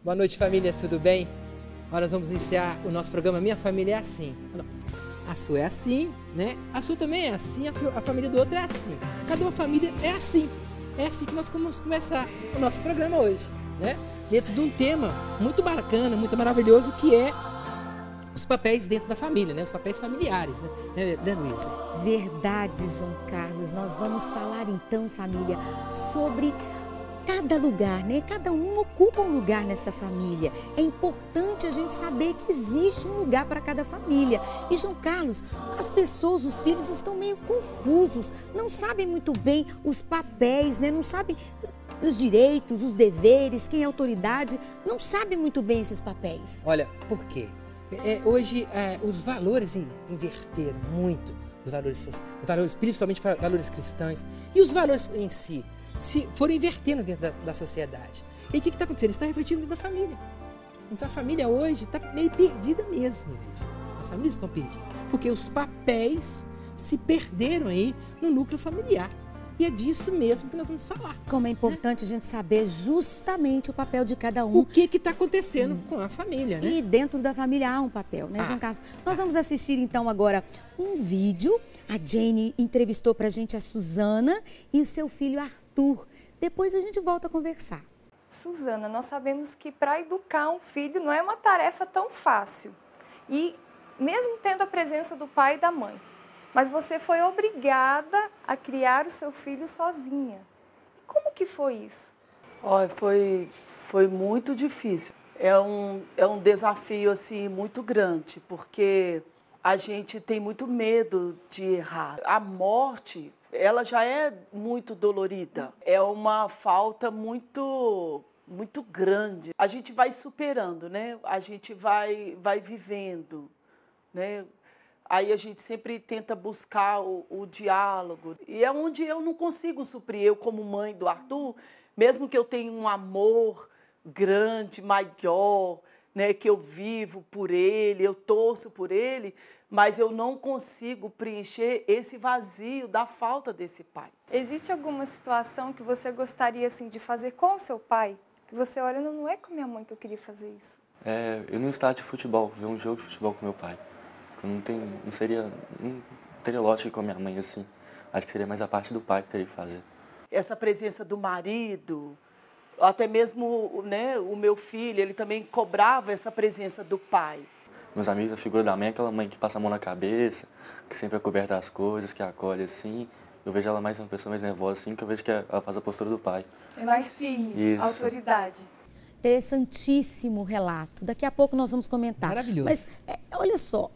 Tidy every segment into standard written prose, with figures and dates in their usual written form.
Boa noite, família, tudo bem? Agora nós vamos iniciar o nosso programa Minha Família é Assim. A sua é assim, né? A sua também é assim, a família do outro é assim. Cada uma família é assim. É assim que nós vamos começar o nosso programa hoje, né? Dentro de um tema muito bacana, muito maravilhoso, que é os papéis dentro da família, né? Os papéis familiares, né, Luísa? Verdade, João Carlos. Nós vamos falar então, família, sobre cada lugar, né? Cada um ocupa um lugar nessa família. É importante a gente saber que existe um lugar para cada família. E, João Carlos, as pessoas, os filhos estão meio confusos, não sabem muito bem os papéis, né? Não sabem os direitos, os deveres, quem é autoridade, não sabem muito bem esses papéis. Olha, por quê? Hoje os valores inverteram muito, os valores, principalmente valores cristãos, e os valores em si se foram invertendo dentro da sociedade. E o que está acontecendo? Isso está refletindo dentro da família. Então a família hoje está meio perdida mesmo. As famílias estão perdidas, porque os papéis se perderam aí no núcleo familiar. E é disso mesmo que nós vamos falar. Como é importante a gente saber justamente o papel de cada um. O que está acontecendo com a família, né? E dentro da família há um papel, né, João Carlos? Nós vamos assistir então agora um vídeo. A Jane entrevistou pra gente a Suzana e o seu filho Arthur. Depois a gente volta a conversar. Suzana, nós sabemos que para educar um filho não é uma tarefa tão fácil. E mesmo tendo a presença do pai e da mãe. Mas você foi obrigada a criar o seu filho sozinha. Como que foi isso? Olha, foi muito difícil. É um desafio assim, muito grande, porque a gente tem muito medo de errar. A morte, ela já é muito dolorida. É uma falta muito grande. A gente vai superando, né? A gente vai vivendo, né? Aí a gente sempre tenta buscar o diálogo. E é onde eu não consigo suprir. Eu, como mãe do Arthur, mesmo que eu tenha um amor grande, maior, né, que eu vivo por ele, eu torço por ele, mas eu não consigo preencher esse vazio da falta desse pai. Existe alguma situação que você gostaria assim, de fazer com o seu pai? Que você olha, não é com minha mãe que eu queria fazer isso. Eu não estádio de futebol, ver um jogo de futebol com meu pai. Eu não teria lógica com a minha mãe assim. Acho que seria mais a parte do pai que teria que fazer. Essa presença do marido, até mesmo, né, o meu filho, ele também cobrava essa presença do pai. Meus amigos, a figura da mãe é aquela mãe que passa a mão na cabeça, que sempre é coberta das coisas, que acolhe assim. Eu vejo ela mais uma pessoa mais nervosa assim, que eu vejo que ela faz a postura do pai. É mais firme, Isso. Autoridade. Interessantíssimo relato. Daqui a pouco nós vamos comentar. Maravilhoso. Mas olha só,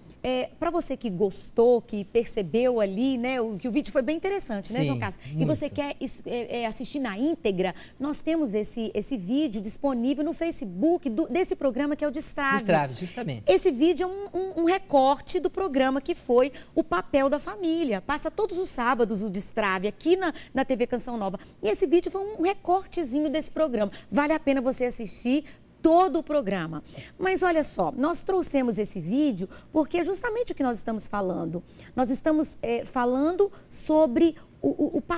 para você que gostou, que percebeu ali, né, que o vídeo foi bem interessante, né, Sim, João Carlos? muito. E você quer assistir na íntegra, nós temos esse vídeo disponível no Facebook desse programa que é o Destrave. Destrave, justamente. Esse vídeo é um recorte do programa que foi o papel da família. Passa todos os sábados o Destrave aqui na TV Canção Nova. E esse vídeo foi um recortezinho desse programa. Vale a pena você assistir todo o programa. Mas olha só, nós trouxemos esse vídeo porque é justamente o que nós estamos falando. Nós estamos falando sobre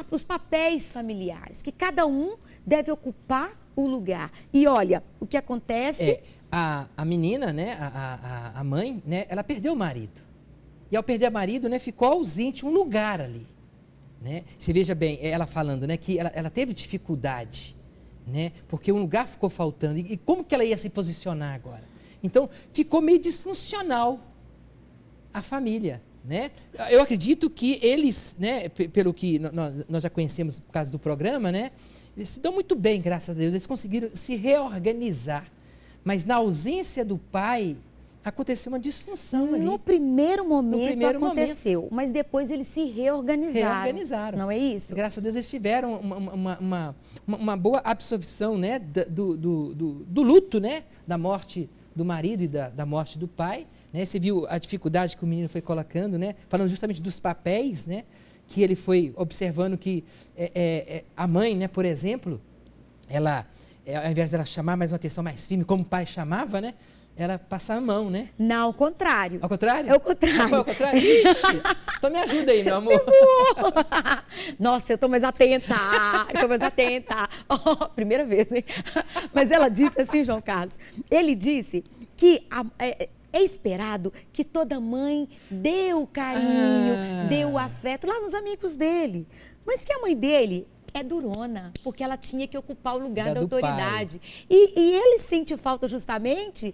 os papéis familiares, que cada um deve ocupar o lugar. E olha, o que acontece... A menina, né, a mãe, né, ela perdeu o marido. E ao perder o marido, né, ficou ausente um lugar ali. Né? Você veja bem, ela falando, né, que ela teve dificuldade, né? Porque um lugar ficou faltando. E como que ela ia se posicionar agora? Então, ficou meio disfuncional a família, né? Eu acredito que eles, né, pelo que nós já conhecemos por causa do programa, né, eles se dão muito bem, graças a Deus. Eles conseguiram se reorganizar. Mas na ausência do pai, aconteceu uma disfunção ali. No primeiro momento aconteceu, mas depois eles se reorganizaram. Não é isso? Graças a Deus eles tiveram uma boa absorção, né, do luto, né, da morte do marido e da morte do pai. Né? Você viu a dificuldade que o menino foi colocando, né, falando justamente dos papéis, né, que ele foi observando que a mãe, né, por exemplo, ela ao invés dela chamar mais uma atenção mais firme, como o pai chamava, né? Ela passa a mão, né? Não, ao contrário. Ao contrário? É o contrário. Foi ao contrário? Ixi! Então me ajuda aí, meu amor. Nossa, eu tô mais atenta. Oh, primeira vez, hein? Mas ela disse assim, João Carlos. Ele disse que é esperado que toda mãe dê o carinho, dê o afeto lá nos amigos dele. Mas que a mãe dele é durona, porque ela tinha que ocupar o lugar da autoridade. E ele sente falta justamente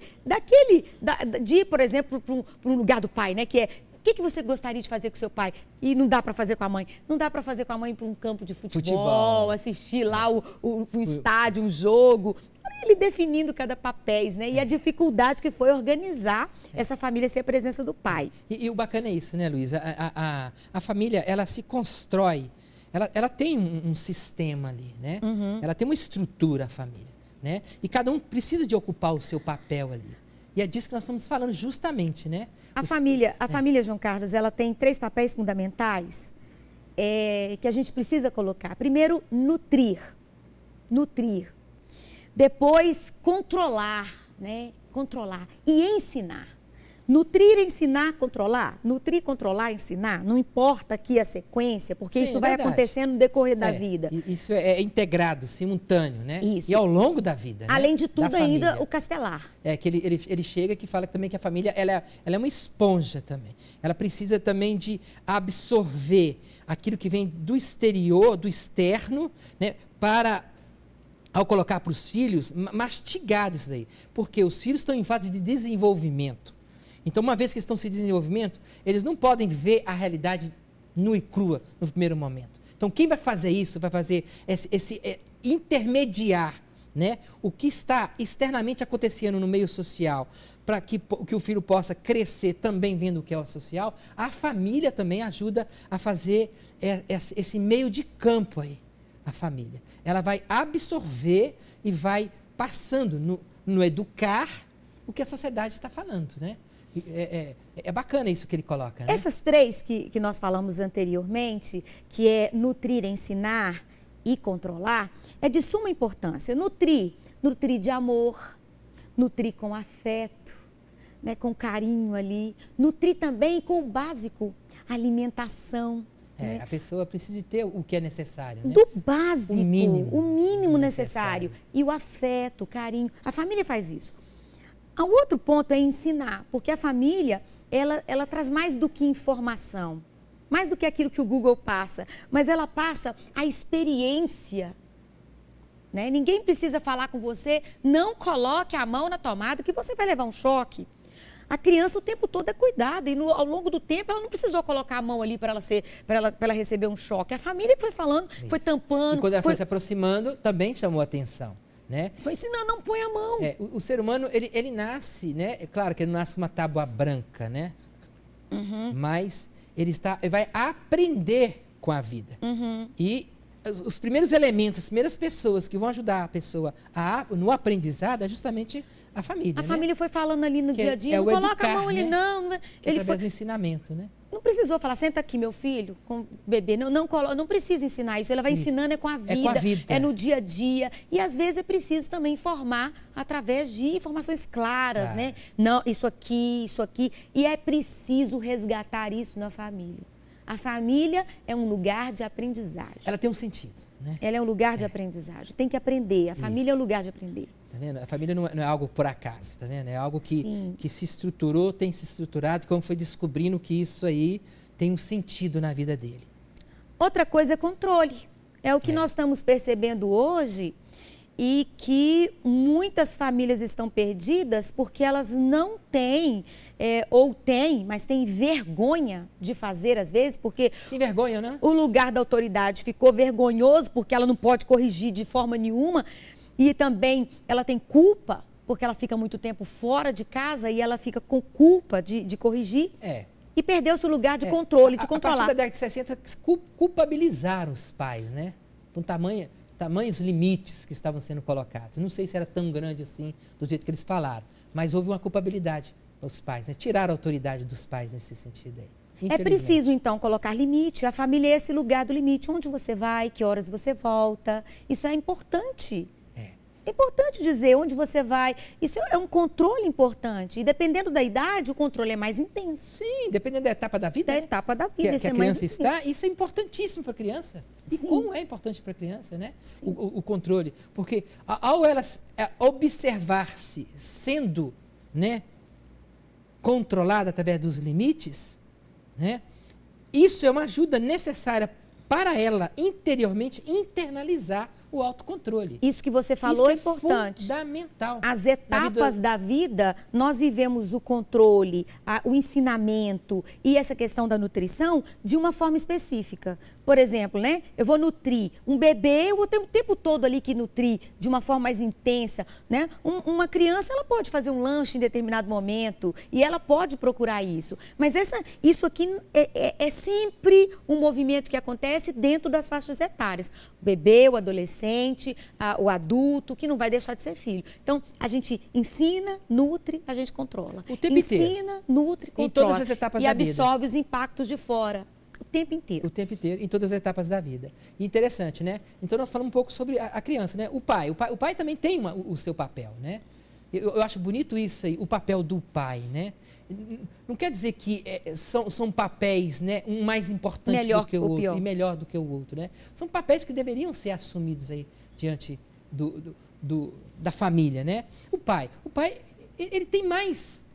de ir, por exemplo, para um lugar do pai, né? Que é, o que você gostaria de fazer com seu pai? E não dá para fazer com a mãe. Não dá para fazer com a mãe para um campo de futebol, assistir lá um estádio, um jogo. Ele definindo cada papéis, né? E a dificuldade que foi organizar essa família sem a presença do pai. E o bacana é isso, né, Luísa? A família, ela se constrói. Ela tem um sistema ali, né? Ela tem uma estrutura, a família, né? E cada um precisa de ocupar o seu papel ali. E é disso que nós estamos falando justamente, né? A família, João Carlos, ela tem 3 papéis fundamentais que a gente precisa colocar. Primeiro, nutrir. Depois, controlar, né? Controlar e ensinar. Nutrir, ensinar, controlar. Nutrir, controlar, ensinar. Não importa aqui a sequência, porque isso vai acontecendo no decorrer da vida. Isso é integrado, simultâneo, né? Isso. E ao longo da vida. Além né? de tudo ainda, o castelar. É que ele chega que fala também que a família ela é uma esponja também. Ela precisa também de absorver aquilo que vem do exterior, do externo, né? Para, ao colocar para os filhos, mastigar isso daí. Porque os filhos estão em fase de desenvolvimento. Então, uma vez que estão em desenvolvimento, eles não podem ver a realidade nua e crua no primeiro momento. Então, quem vai fazer isso, vai fazer esse intermediar, né, o que está externamente acontecendo no meio social, para que o filho possa crescer também vendo o que é o social, a família também ajuda a fazer esse meio de campo aí, a família. Ela vai absorver e vai passando no educar o que a sociedade está falando, né? É bacana isso que ele coloca, né? Essas 3 que nós falamos anteriormente, que é nutrir, ensinar e controlar, é de suma importância. Nutrir de amor, nutrir com afeto, né, com carinho ali. Nutrir também com o básico, alimentação. Né? A pessoa precisa de ter o que é necessário, né? Do básico, o mínimo necessário. E o afeto, o carinho. A família faz isso. O outro ponto é ensinar, porque a família, ela traz mais do que informação, mais do que aquilo que o Google passa, mas ela passa a experiência, né? Ninguém precisa falar com você, não coloque a mão na tomada que você vai levar um choque. A criança o tempo todo é cuidada e ao longo do tempo ela não precisou colocar a mão ali para ela receber um choque. A família que foi falando, isso. Foi tampando. E quando ela foi se aproximando, também chamou a atenção. Né? Foi ensinando, não põe a mão. O ser humano, ele nasce, né? É claro que ele não nasce com uma tábua branca, né? Mas ele vai aprender com a vida. E os primeiros elementos, as primeiras pessoas que vão ajudar a pessoa no aprendizado é justamente a família. A família foi falando ali no dia a dia, não coloca a mão ali, não. Ele através do ensinamento, né? Não precisou falar, senta aqui, meu filho, com o bebê. Não precisa ensinar isso. Ela vai ensinando com a vida. É com a vida. É no dia a dia. E às vezes é preciso também informar através de informações claras, né? Não, isso aqui. E é preciso resgatar isso na família. A família é um lugar de aprendizagem. Ela tem um sentido, né? Ela é um lugar de aprendizagem. Tem que aprender. A família é um lugar de aprender. Tá vendo? A família não é algo por acaso, tá vendo? É algo que se estruturou, tem se estruturado, como foi descobrindo que isso aí tem um sentido na vida dele. Outra coisa é controle. É o que nós estamos percebendo hoje e que muitas famílias estão perdidas porque elas não têm, ou têm, mas têm vergonha de fazer às vezes, porque... Se envergonha, né? O lugar da autoridade ficou vergonhoso porque ela não pode corrigir de forma nenhuma. E também ela tem culpa, porque ela fica muito tempo fora de casa e ela fica com culpa de corrigir. E perdeu seu lugar de controle, de controlar. A partir da década de 60, culpabilizaram os pais, né? Com tamanhos limites que estavam sendo colocados. Não sei se era tão grande assim, do jeito que eles falaram, mas houve uma culpabilidade aos pais, né? Tiraram a autoridade dos pais nesse sentido aí. É preciso, então, colocar limite. A família é esse lugar do limite. Onde você vai, que horas você volta. Isso é importante. É importante dizer onde você vai. Isso é um controle importante. E dependendo da idade, o controle é mais intenso. Sim, dependendo da etapa da vida. Da né? etapa da vida. Que a criança está, isso é importantíssimo para a criança. E Sim. como é importante para a criança, né? O controle. Porque ao ela observar-se sendo, né, controlada através dos limites, né, isso é uma ajuda necessária para ela interiormente internalizar o autocontrole. Isso que você falou é importante. Fundamental. As etapas da vida, nós vivemos o controle, o ensinamento e essa questão da nutrição de uma forma específica. Por exemplo, né? Eu vou nutrir um bebê, eu vou ter o tempo todo ali que nutrir de uma forma mais intensa, né? Uma criança, ela pode fazer um lanche em determinado momento e ela pode procurar isso. Mas isso aqui é sempre um movimento que acontece dentro das faixas etárias. O bebê, o adolescente, o adulto, que não vai deixar de ser filho. Então, a gente ensina, nutre, a gente controla. O tempo inteiro. Ensina, nutre, controla. Em todas as etapas da vida. E absorve os impactos de fora. O tempo inteiro. O tempo inteiro, em todas as etapas da vida. E interessante, né? Então, nós falamos um pouco sobre a criança, né? O pai também tem o seu papel, né? Eu acho bonito isso aí, o papel do pai, né? Não quer dizer que são papéis, né, um mais importante do que o outro pior. E melhor do que o outro, né? São papéis que deveriam ser assumidos aí diante da família, né? O pai, ele tem mais,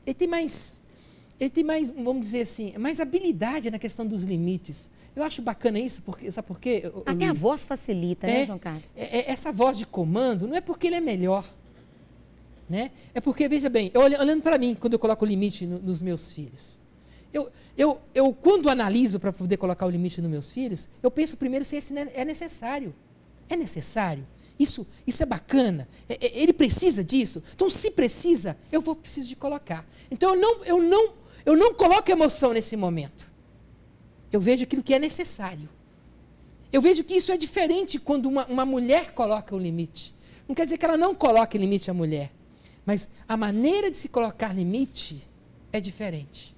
vamos dizer assim, mais habilidade na questão dos limites. Eu acho bacana isso, porque, sabe por quê? Até a voz facilita, né, João Carlos? Essa voz de comando não é porque ele é melhor, né? É porque, veja bem, olhando para mim, quando eu coloco o limite nos meus filhos, eu quando analiso para poder colocar o limite nos meus filhos, eu penso primeiro se esse é necessário. É necessário? Isso é bacana? Ele precisa disso? Então, se precisa, preciso de colocar. Então, eu não coloco emoção nesse momento. Eu vejo aquilo que é necessário. Eu vejo que isso é diferente quando uma mulher coloca o limite. Não quer dizer que ela não coloque limite à mulher. Mas a maneira de se colocar limite é diferente.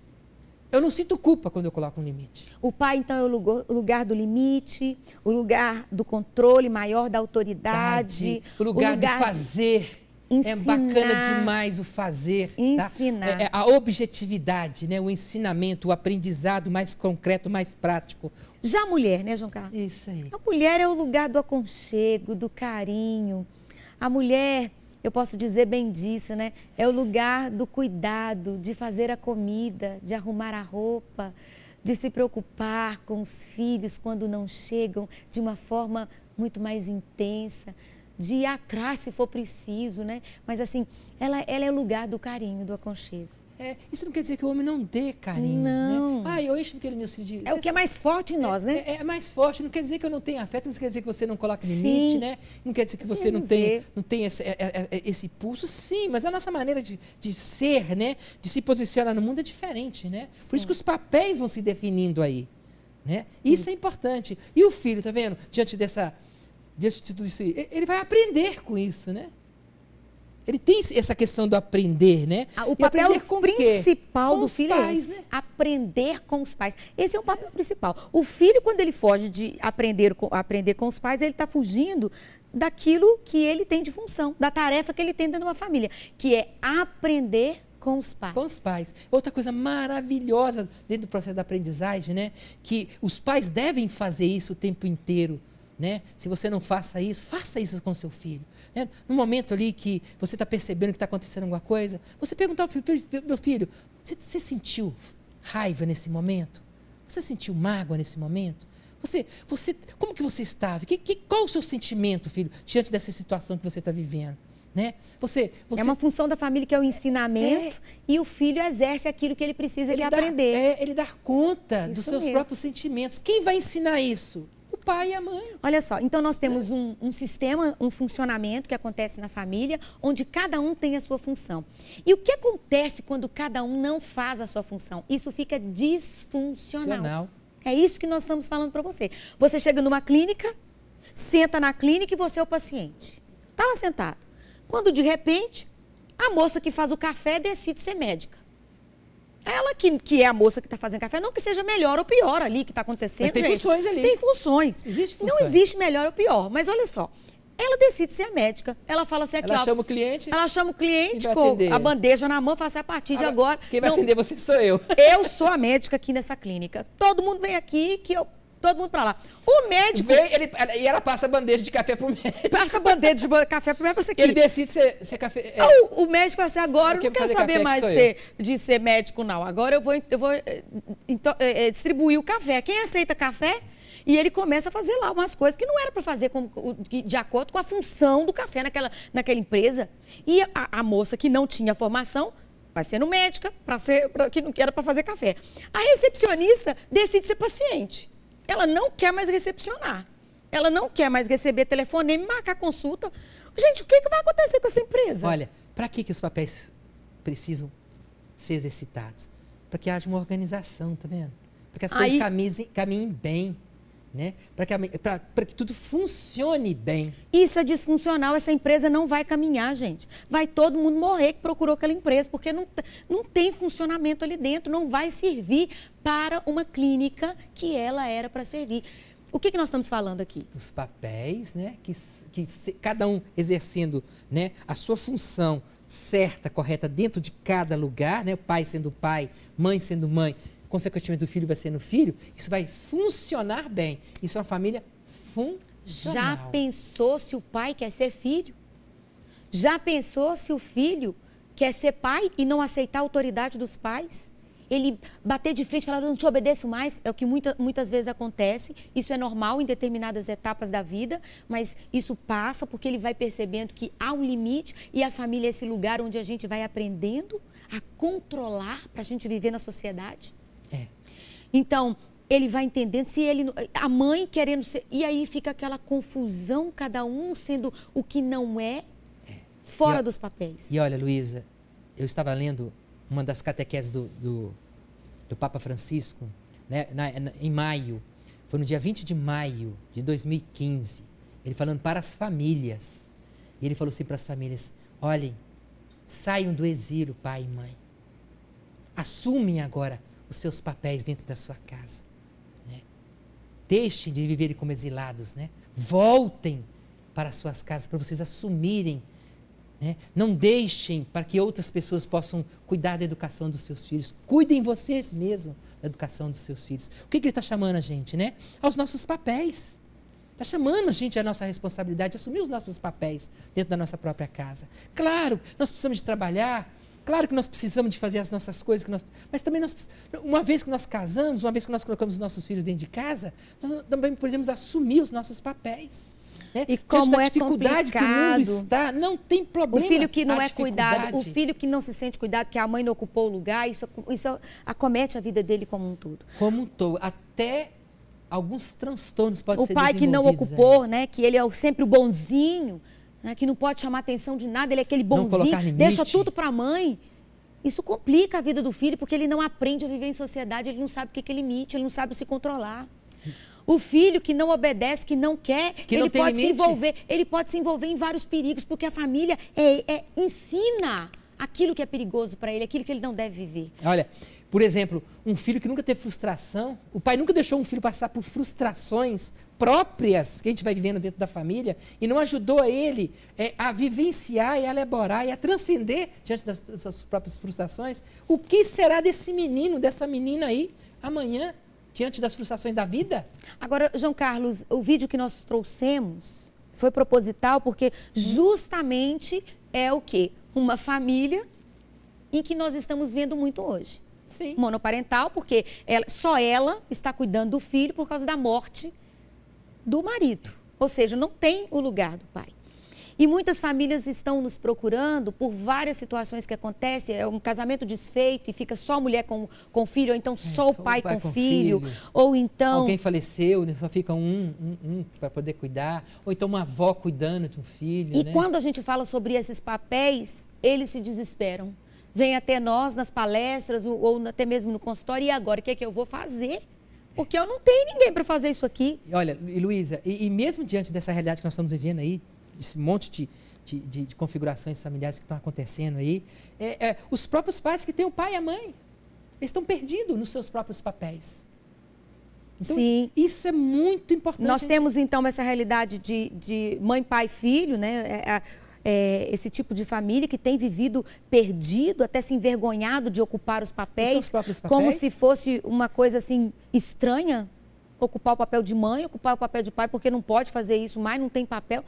Eu não sinto culpa quando eu coloco um limite. O pai, então, é o lugar do limite, o lugar do controle maior, da autoridade. O lugar do fazer. Ensinar, é bacana demais o fazer. Ensinar. Tá? A objetividade, né? O ensinamento, o aprendizado mais concreto, mais prático. Já a mulher, né, João Carlos? Isso aí. A mulher é o lugar do aconchego, do carinho. A mulher, eu posso dizer bem disso, né? É o lugar do cuidado, de fazer a comida, de arrumar a roupa, de se preocupar com os filhos quando não chegam de uma forma muito mais intensa, de ir atrás se for preciso, né? Mas assim, ela é o lugar do carinho, do aconchego. Isso não quer dizer que o homem não dê carinho. Não. Né? Eu encho porque ele meus filhos. É o que é mais forte em nós, né? É mais forte. Não quer dizer que eu não tenha afeto, não quer dizer que você não coloque limite, Sim. né? Não quer dizer que você não tem esse pulso. Sim, mas a nossa maneira de ser, né? De se posicionar no mundo é diferente, né? Por isso que os papéis vão se definindo aí. Né? Isso é importante. E o filho, tá vendo? Diante de tudo isso, ele vai aprender com isso, né? Ele tem essa questão do aprender, né? O papel principal do filho pais, é esse, né? Aprender com os pais. Esse é o papel principal. O filho, quando ele foge de aprender com os pais, ele está fugindo daquilo que ele tem de função, da tarefa que ele tem dentro de uma família, que é aprender com os pais. Com os pais. Outra coisa maravilhosa dentro do processo da aprendizagem, né? Que os pais devem fazer isso o tempo inteiro. Né? Se você não faça isso com seu filho. Né? No momento ali que você está percebendo que está acontecendo alguma coisa, você perguntar ao filho, meu filho, você sentiu raiva nesse momento? Você sentiu mágoa nesse momento? Como que você estava? Qual o seu sentimento, filho, diante dessa situação que você está vivendo? Né? É uma função da família que é o ensinamento e o filho exerce aquilo que ele precisa aprender. Ele dar conta dos seus próprios sentimentos. Quem vai ensinar isso? O pai e a mãe. Olha só, então nós temos um sistema, um funcionamento que acontece na família, onde cada um tem a sua função. E o que acontece quando cada um não faz a sua função? Isso fica disfuncional. É isso que nós estamos falando para você. Você chega numa clínica, senta na clínica e você é o paciente. Está lá sentado. Quando, de repente, a moça que faz o café decide ser médica. Ela que é a moça que está fazendo café, não que seja melhor ou pior ali que está acontecendo. Mas tem funções ali. Tem funções. Existe funções. Não existe melhor ou pior. Mas olha só, Ela decide ser a médica. Ela fala assim, aqui, Ela ó, chama o cliente. ela chama o cliente e vai com atender. a bandeja na mão e fala assim, a partir de agora... Quem vai não, atender você sou eu. eu sou a médica aqui nessa clínica. Todo mundo vem aqui, todo mundo pra lá. O médico... E ela passa a bandeja de café pro médico. Passa a bandeja de café primeiro pra você aqui. Ele decide ser café. O médico vai ser agora, eu não quero saber mais de ser médico, não. Agora eu vou distribuir o café. Quem aceita café? E ele começa a fazer lá umas coisas que não era para fazer de acordo com a função do café naquela empresa. E a moça que não tinha formação vai sendo médica, que não era para fazer café. A recepcionista decide ser paciente. Ela não quer mais recepcionar. Ela não quer mais receber telefonema e marcar consulta. Gente, o que vai acontecer com essa empresa? Olha, para que os papéis precisam ser exercitados? Para que haja uma organização, tá vendo? Para que as coisas caminhem bem. Né? Para que tudo funcione bem. Isso é disfuncional, essa empresa não vai caminhar, gente. Vai todo mundo morrer que procurou aquela empresa, porque não tem funcionamento ali dentro, não vai servir para uma clínica que ela era para servir. O que nós estamos falando aqui? Os papéis, né? Cada um exercendo, né, a sua função certa, correta, dentro de cada lugar, né? O pai sendo pai, mãe sendo mãe, consequentemente o filho vai sendo filho, isso vai funcionar bem. Isso é uma família funcional. Já pensou se o pai quer ser filho? Já pensou se o filho quer ser pai e não aceitar a autoridade dos pais? Ele bater de frente e falar, não te obedeço mais, é o que muitas vezes acontece. Isso é normal em determinadas etapas da vida, mas isso passa porque ele vai percebendo que há um limite e a família é esse lugar onde a gente vai aprendendo a controlar para a gente viver na sociedade. Então, ele vai entendendo, se ele, a mãe querendo ser, e aí fica aquela confusão, cada um sendo o que não é, fora dos papéis. E olha, Luísa, eu estava lendo uma das catequeses do Papa Francisco, né, em maio, foi no dia 20 de maio de 2015, ele falando para as famílias, e ele falou assim para as famílias, olhem, saiam do exílio, pai e mãe, assumem agora os seus papéis dentro da sua casa. Né? Deixem de viverem como exilados. Né? Voltem para as suas casas, para vocês assumirem. Né? Não deixem para que outras pessoas possam cuidar da educação dos seus filhos. Cuidem vocês mesmos da educação dos seus filhos. O que ele está chamando a gente? Né? Aos nossos papéis. Está chamando a gente a nossa responsabilidade de assumir os nossos papéis dentro da nossa própria casa. Claro, nós precisamos de trabalhar. Claro que nós precisamos de fazer as nossas coisas, mas também uma vez que nós casamos, uma vez que nós colocamos os nossos filhos dentro de casa, nós também podemos assumir os nossos papéis. Né? E como a dificuldade que o mundo está, não tem problema. O filho que não é cuidado, o filho que não se sente cuidado, que a mãe não ocupou o lugar, isso acomete a vida dele como um todo. Como um todo. Até alguns transtornos podem ser desenvolvidos. O pai que não ocupou, né, que ele é sempre o bonzinho, que não pode chamar atenção de nada, ele é aquele bonzinho, deixa tudo para a mãe. Isso complica a vida do filho, porque ele não aprende a viver em sociedade, ele não sabe o que é limite, ele não sabe se controlar. O filho que não obedece, que não quer, ele pode se envolver em vários perigos, porque a família ensina aquilo que é perigoso para ele, aquilo que ele não deve viver. Olha, por exemplo, um filho que nunca teve frustração, o pai nunca deixou um filho passar por frustrações próprias que a gente vai vivendo dentro da família e não ajudou ele a vivenciar e a elaborar e a transcender diante das suas próprias frustrações. O que será desse menino, dessa menina aí, amanhã, diante das frustrações da vida? Agora, João Carlos, o vídeo que nós trouxemos foi proposital porque justamente é o quê? Uma família em que nós estamos vendo muito hoje. Sim. Monoparental, porque só ela está cuidando do filho por causa da morte do marido. Ou seja, não tem o lugar do pai. E muitas famílias estão nos procurando por várias situações que acontecem. É um casamento desfeito e fica só a mulher com o filho, ou então só o pai com o filho. Ou então... Alguém faleceu, né? Só fica um para poder cuidar. Ou então uma avó cuidando de um filho. E quando a gente fala sobre esses papéis, eles se desesperam. Vêm até nós nas palestras ou até mesmo no consultório. E agora, o que é que eu vou fazer? Porque eu não tenho ninguém para fazer isso aqui. Olha, Luísa, e mesmo diante dessa realidade que nós estamos vivendo aí, esse monte de configurações familiares que estão acontecendo aí, os próprios pais que têm o pai e a mãe, eles estão perdidos nos seus próprios papéis. Então, Sim. isso é muito importante. Nós temos, então, essa realidade de mãe, pai, filho, né? Esse tipo de família que tem vivido perdido, até se envergonhado de ocupar os papéis, os próprios papéis, como se fosse uma coisa assim estranha, ocupar o papel de mãe, ocupar o papel de pai, porque não pode fazer isso mais, não tem papel,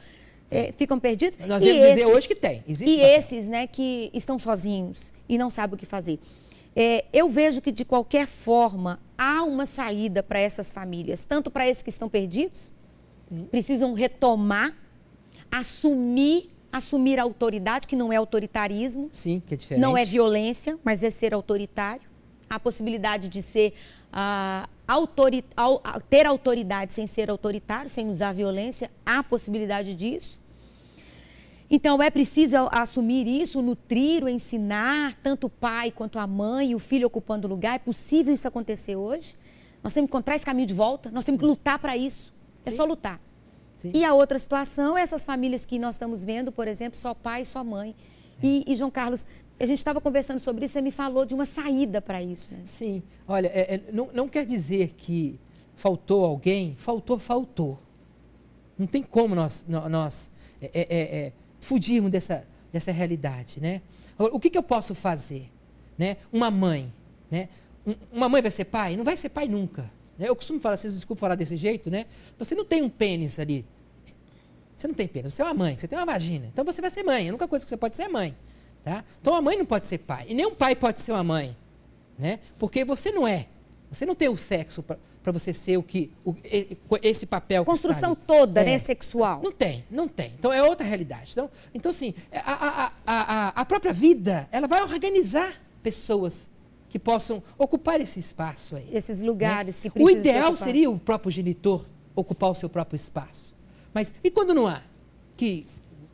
ficam perdidos. Nós devemos dizer hoje que tem, existe E papel. esses, né, que estão sozinhos e não sabem o que fazer. Eu vejo que, de qualquer forma, há uma saída para essas famílias, tanto para esses que estão perdidos, precisam retomar, assumir a autoridade, que não é autoritarismo. Sim, que é diferente. Não é violência, mas é ser autoritário. A possibilidade de ser ter autoridade sem ser autoritário, sem usar violência, há possibilidade disso. Então, é preciso assumir isso, nutrir, ensinar, tanto o pai quanto a mãe, o filho ocupando o lugar. É possível isso acontecer hoje. Nós temos que encontrar esse caminho de volta, nós temos que lutar para isso. É só lutar. Sim. E a outra situação é essas famílias que nós estamos vendo, por exemplo, só pai e só mãe. E João Carlos, a gente estava conversando sobre isso, você me falou de uma saída para isso. Né? Sim, olha, não quer dizer que faltou alguém, faltou. Não tem como nós fugirmos dessa realidade, né? O que eu posso fazer? Né? Uma mãe, né? Uma mãe vai ser pai? Não vai ser pai nunca. Eu costumo falar, vocês desculpem falar desse jeito, né? Você não tem um pênis ali. Você não tem pênis, você é uma mãe, você tem uma vagina. Então você vai ser mãe, a única coisa que você pode ser é mãe. Tá? Então a mãe não pode ser pai, e nem um pai pode ser uma mãe. Né? Porque você não é. Você não tem o sexo para você ser esse papel. Construção toda, né, sexual. Não tem. Então é outra realidade. Então assim, a própria vida, ela vai organizar pessoas que possam ocupar esse espaço aí. Esses lugares, né? Que O precisam ideal ser seria o próprio genitor ocupar o seu próprio espaço. Mas e quando não há? Que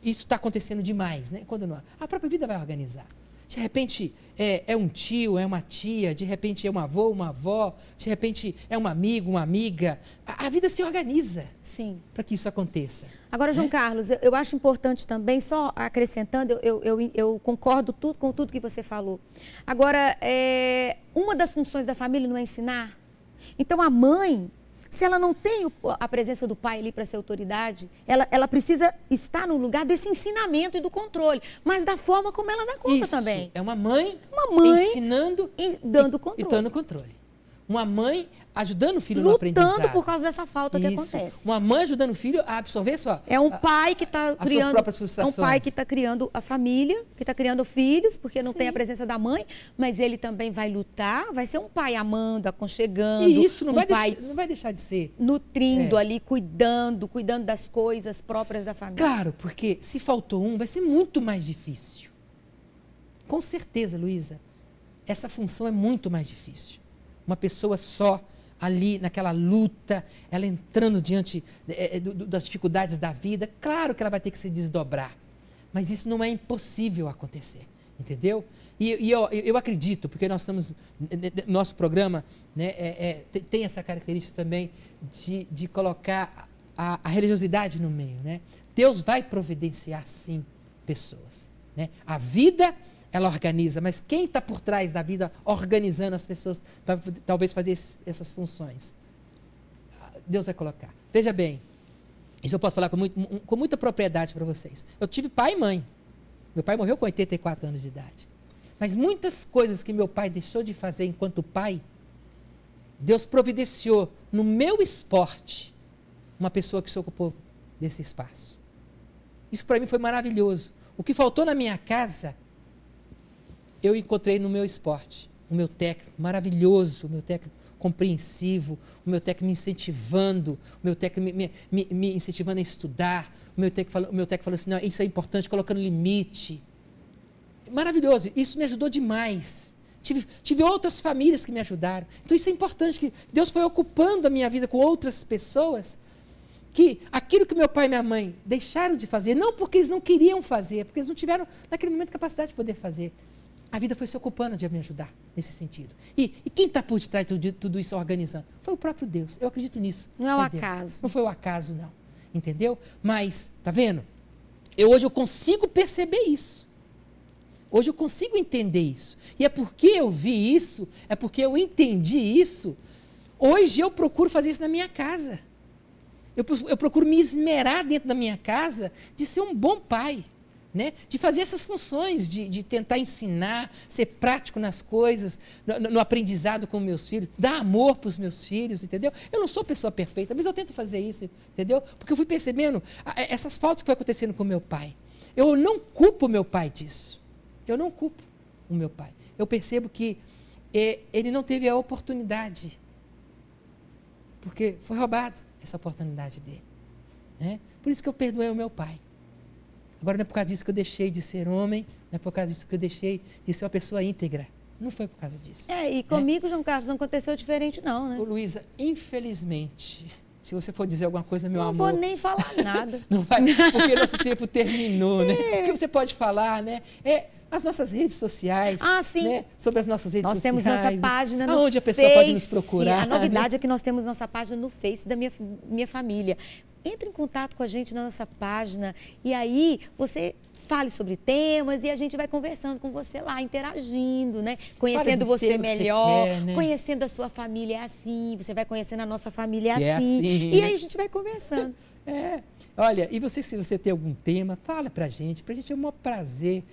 isso está acontecendo demais, né? Quando não há? A própria vida vai organizar. De repente é um tio, é uma tia, de repente é um avô, uma avó, de repente é um amigo, uma amiga. A vida se organiza. Sim. Para que isso aconteça. Agora, João Carlos, eu acho importante também, só acrescentando, eu concordo com tudo que você falou. Agora, uma das funções da família não é ensinar? Então, a mãe, se ela não tem a presença do pai ali para ser autoridade, ela precisa estar no lugar desse ensinamento e do controle, mas da forma como ela dá conta isso também. É uma mãe ensinando e dando controle. E dando controle. Uma mãe ajudando o filho no aprendizado. Lutando por causa dessa falta que acontece. Uma mãe ajudando o filho a absorver um pai que está criando suas próprias frustrações. É um pai que está criando a família, que está criando filhos, porque não tem a presença da mãe, mas ele também vai lutar, vai ser um pai amando, aconchegando. E isso não vai deixar de ser. Nutrindo ali, cuidando das coisas próprias da família. Claro, porque se faltou um, vai ser muito mais difícil. Com certeza, Luísa, essa função é muito mais difícil. Uma pessoa só ali naquela luta, ela entrando diante das dificuldades da vida, claro que ela vai ter que se desdobrar, mas isso não é impossível acontecer, entendeu? E eu acredito, porque nós estamos, nosso programa, né, tem essa característica também de colocar a religiosidade no meio, né? Deus vai providenciar sim pessoas, né? A vida ela organiza, mas quem está por trás da vida organizando as pessoas para talvez fazer essas funções? Deus vai colocar. Veja bem, isso eu posso falar com muita propriedade para vocês. Eu tive pai e mãe. Meu pai morreu com 84 anos de idade. Mas muitas coisas que meu pai deixou de fazer enquanto pai, Deus providenciou no meu esporte uma pessoa que se ocupou desse espaço. Isso para mim foi maravilhoso. O que faltou na minha casa, eu encontrei no meu esporte. O meu técnico maravilhoso, o meu técnico compreensivo, o meu técnico me incentivando, o meu técnico me incentivando a estudar, o meu técnico falou assim, não, isso é importante, colocando limite. Maravilhoso, isso me ajudou demais. Tive outras famílias que me ajudaram. Então isso é importante, que Deus foi ocupando a minha vida com outras pessoas, que aquilo que meu pai e minha mãe deixaram de fazer, não porque eles não queriam fazer, porque eles não tiveram naquele momento capacidade de poder fazer. A vida foi se ocupando de me ajudar nesse sentido. E quem está por detrás de tudo isso organizando? Foi o próprio Deus. Eu acredito nisso. Não é o acaso. Não foi o acaso, não. Entendeu? Mas, tá vendo? Hoje eu consigo perceber isso. Hoje eu consigo entender isso. E é porque eu vi isso, é porque eu entendi isso, Hoje eu procuro fazer isso na minha casa. Eu procuro me esmerar dentro da minha casa de ser um bom pai, né? De fazer essas funções, de tentar ensinar, ser prático nas coisas, no aprendizado com meus filhos, dar amor para os meus filhos, entendeu? Eu não sou pessoa perfeita, mas eu tento fazer isso, entendeu? Porque eu fui percebendo essas faltas que foi acontecendo com meu pai. Eu não culpo meu pai disso. Eu não culpo o meu pai. Eu percebo que ele não teve a oportunidade, porque foi roubado essa oportunidade dele, né? Por isso que eu perdoei o meu pai. Agora não é por causa disso que eu deixei de ser homem, não é por causa disso que eu deixei de ser uma pessoa íntegra. Não foi por causa disso. E comigo, João Carlos, não aconteceu diferente não, né? Ô, Luísa, infelizmente, se você for dizer alguma coisa, meu não amor... Não vou nem falar nada. Não vai, porque nosso tempo terminou, né? O que você pode falar, né? As nossas redes sociais. Sim. Né? Sobre as nossas redes sociais. Nós temos nossa página no Face. Aonde a pessoa pode nos procurar. A novidade né? é que nós temos nossa página no Face da minha família. Entre em contato com a gente na nossa página e aí você fale sobre temas e a gente vai conversando com você lá, interagindo, né? Conhecendo você melhor, quer, né? Conhecendo a sua família é assim, você vai conhecendo a nossa família é assim. E aí a gente vai conversando. Olha, e você, se você tem algum tema, fala pra gente é um maior prazer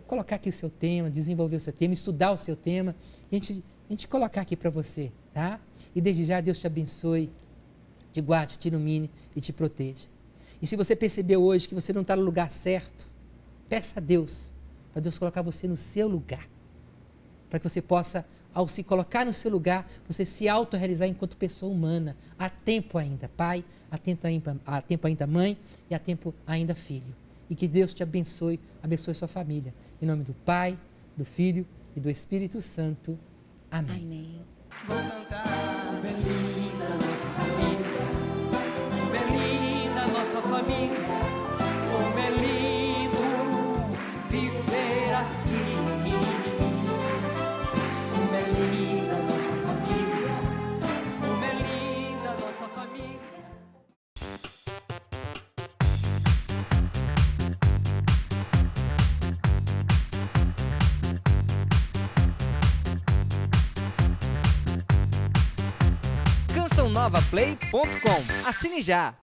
colocar aqui o seu tema, desenvolver o seu tema, estudar o seu tema, e a gente colocar aqui para você, tá? E desde já Deus te abençoe, te guarde, te ilumine e te proteja. E se você percebeu hoje que você não está no lugar certo, peça a Deus, para Deus colocar você no seu lugar, para que você possa, ao se colocar no seu lugar, você se autorrealizar enquanto pessoa humana. Há tempo ainda, pai, há tempo ainda, mãe, e há tempo ainda, filho. E que Deus te abençoe sua família. Em nome do Pai, do Filho e do Espírito Santo. Amém. Amém. Vou cantar, como é linda nossa família, como é linda nossa família, como é lindo viver assim. Como é linda nossa família, como é linda nossa família. CançãoNovaPlay.com. Assine já!